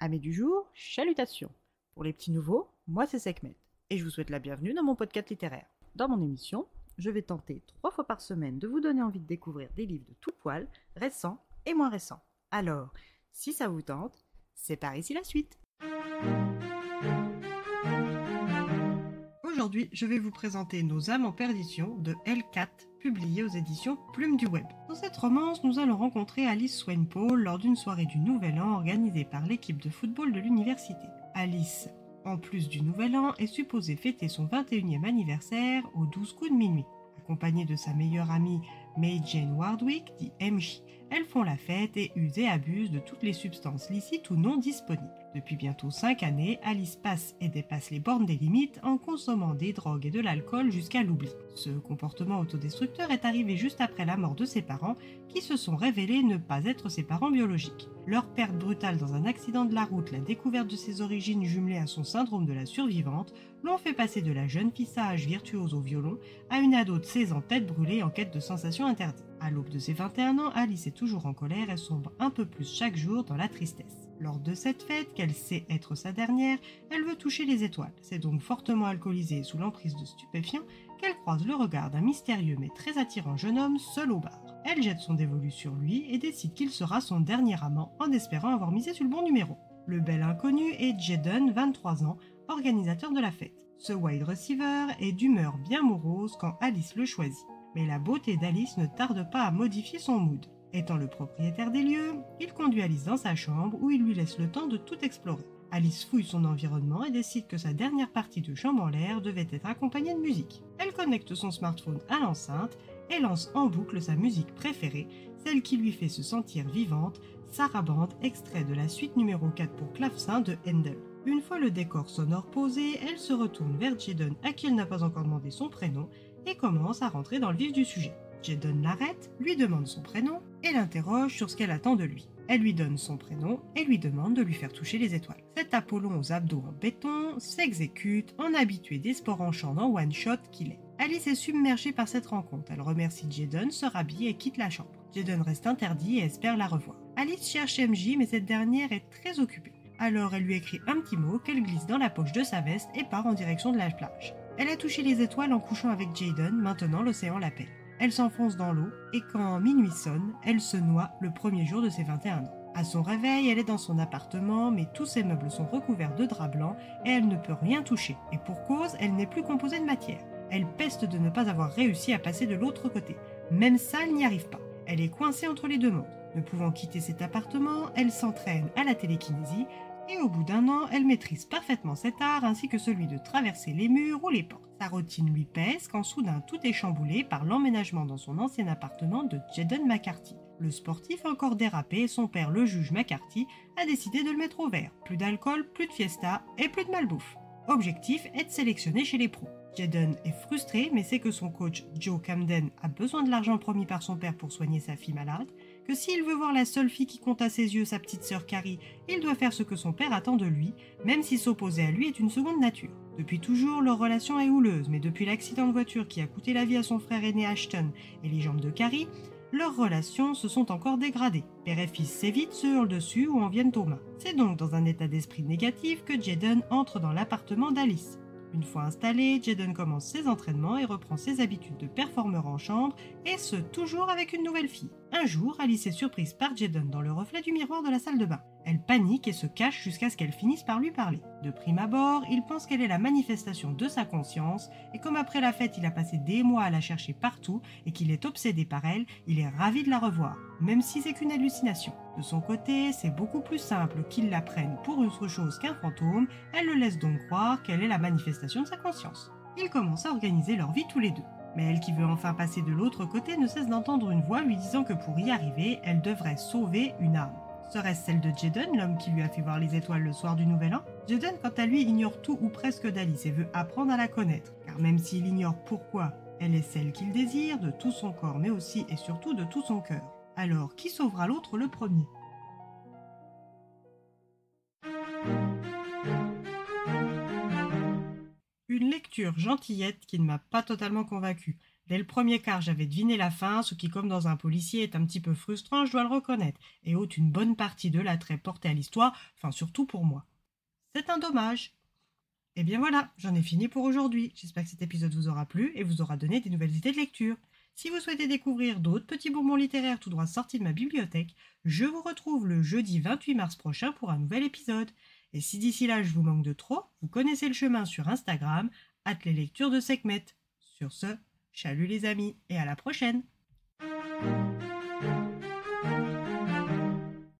Amis du jour, chalutations. Pour les petits nouveaux, moi c'est Sekhmet et je vous souhaite la bienvenue dans mon podcast littéraire. Dans mon émission, je vais tenter 3 fois par semaine de vous donner envie de découvrir des livres de tout poil, récents et moins récents. Alors, si ça vous tente, c'est par ici la suite. Aujourd'hui, je vais vous présenter Nos âmes en perdition de L4, publié aux éditions Plume du Web. Dans cette romance, nous allons rencontrer Alice Swainpole lors d'une soirée du Nouvel An organisée par l'équipe de football de l'université. Alice, en plus du Nouvel An, est supposée fêter son 21e anniversaire au 12 coups de minuit. Accompagnée de sa meilleure amie May Jane Wardwick, dit MJ, elles font la fête et usent et abusent de toutes les substances licites ou non disponibles. Depuis bientôt 5 années, Alice passe et dépasse les bornes des limites en consommant des drogues et de l'alcool jusqu'à l'oubli. Ce comportement autodestructeur est arrivé juste après la mort de ses parents, qui se sont révélés ne pas être ses parents biologiques. Leur perte brutale dans un accident de la route, la découverte de ses origines jumelées à son syndrome de la survivante, l'ont fait passer de la jeune fille sage virtuose au violon à une ado de 16 ans tête brûlée en quête de sensations interdites. À l'aube de ses 21 ans, Alice est toujours en colère et sombre un peu plus chaque jour dans la tristesse. Lors de cette fête, qu'elle sait être sa dernière, elle veut toucher les étoiles. C'est donc fortement alcoolisée sous l'emprise de stupéfiants qu'elle croise le regard d'un mystérieux mais très attirant jeune homme seul au bar. Elle jette son dévolu sur lui et décide qu'il sera son dernier amant en espérant avoir misé sur le bon numéro. Le bel inconnu est Jaden, 23 ans, organisateur de la fête. Ce wide receiver est d'humeur bien morose quand Alice le choisit. Mais la beauté d'Alice ne tarde pas à modifier son mood. Étant le propriétaire des lieux, il conduit Alice dans sa chambre où il lui laisse le temps de tout explorer. Alice fouille son environnement et décide que sa dernière partie de chambre en l'air devait être accompagnée de musique. Elle connecte son smartphone à l'enceinte et lance en boucle sa musique préférée, celle qui lui fait se sentir vivante, Sarabande, extrait de la suite numéro 4 pour clavecin de Handel. Une fois le décor sonore posé, elle se retourne vers Jaden à qui elle n'a pas encore demandé son prénom et commence à rentrer dans le vif du sujet. Jaden l'arrête, lui demande son prénom et l'interroge sur ce qu'elle attend de lui. Elle lui donne son prénom et lui demande de lui faire toucher les étoiles. Cet Apollon aux abdos en béton s'exécute en habitué des sports en champ en one-shot qu'il est. Alice est submergée par cette rencontre. Elle remercie Jaden, se rhabille et quitte la chambre. Jaden reste interdit et espère la revoir. Alice cherche MJ mais cette dernière est très occupée. Alors elle lui écrit un petit mot qu'elle glisse dans la poche de sa veste et part en direction de la plage. Elle a touché les étoiles en couchant avec Jaden, maintenant l'océan l'appelle. Elle s'enfonce dans l'eau et quand minuit sonne, elle se noie le premier jour de ses 21 ans. À son réveil, elle est dans son appartement, mais tous ses meubles sont recouverts de drap blanc et elle ne peut rien toucher. Et pour cause, elle n'est plus composée de matière. Elle peste de ne pas avoir réussi à passer de l'autre côté. Même ça, elle n'y arrive pas. Elle est coincée entre les deux mondes. Ne pouvant quitter cet appartement, elle s'entraîne à la télékinésie et au bout d'un an, elle maîtrise parfaitement cet art ainsi que celui de traverser les murs ou les portes. Sa routine lui pèse quand soudain tout est chamboulé par l'emménagement dans son ancien appartement de Jaden McCarthy. Le sportif a encore dérapé et son père, le juge McCarthy, a décidé de le mettre au vert. Plus d'alcool, plus de fiesta et plus de malbouffe. Objectif, être sélectionné chez les pros. Jaden est frustré mais sait que son coach Joe Camden a besoin de l'argent promis par son père pour soigner sa fille malade, que s'il veut voir la seule fille qui compte à ses yeux, sa petite sœur Carrie, il doit faire ce que son père attend de lui, même si s'opposer à lui est une seconde nature. Depuis toujours, leur relation est houleuse, mais depuis l'accident de voiture qui a coûté la vie à son frère aîné Ashton et les jambes de Carrie, leurs relations se sont encore dégradées. Père et fils s'évitent, se hurlent dessus ou en viennent aux mains. C'est donc dans un état d'esprit négatif que Jaden entre dans l'appartement d'Alice. Une fois installé, Jaden commence ses entraînements et reprend ses habitudes de performeur en chambre, et ce, toujours avec une nouvelle fille. Un jour, Alice est surprise par Jaden dans le reflet du miroir de la salle de bain. Elle panique et se cache jusqu'à ce qu'elle finisse par lui parler. De prime abord, il pense qu'elle est la manifestation de sa conscience, et comme après la fête il a passé des mois à la chercher partout et qu'il est obsédé par elle, il est ravi de la revoir, même si c'est qu'une hallucination. De son côté, c'est beaucoup plus simple qu'il la prenne pour autre chose qu'un fantôme, elle le laisse donc croire qu'elle est la manifestation de sa conscience. Ils commencent à organiser leur vie tous les deux. Mais elle qui veut enfin passer de l'autre côté ne cesse d'entendre une voix lui disant que pour y arriver, elle devrait sauver une âme. Serait-ce celle de Jaden, l'homme qui lui a fait voir les étoiles le soir du Nouvel An? Jaden, quant à lui, ignore tout ou presque d'Alice et veut apprendre à la connaître, car même s'il ignore pourquoi elle est celle qu'il désire, de tout son corps, mais aussi et surtout de tout son cœur. Alors, qui sauvera l'autre le premier? Une lecture gentillette qui ne m'a pas totalement convaincue. Dès le premier quart, j'avais deviné la fin, ce qui, comme dans un policier, est un petit peu frustrant, je dois le reconnaître, et ôte une bonne partie de l'attrait porté à l'histoire, enfin surtout pour moi. C'est un dommage. Et bien voilà, j'en ai fini pour aujourd'hui. J'espère que cet épisode vous aura plu et vous aura donné des nouvelles idées de lecture. Si vous souhaitez découvrir d'autres petits bonbons littéraires tout droit sortis de ma bibliothèque, je vous retrouve le jeudi 28 mars prochain pour un nouvel épisode. Et si d'ici là je vous manque de trop, vous connaissez le chemin sur Instagram, @leslectures de Sekhmet. Sur ce, chalut les amis et à la prochaine!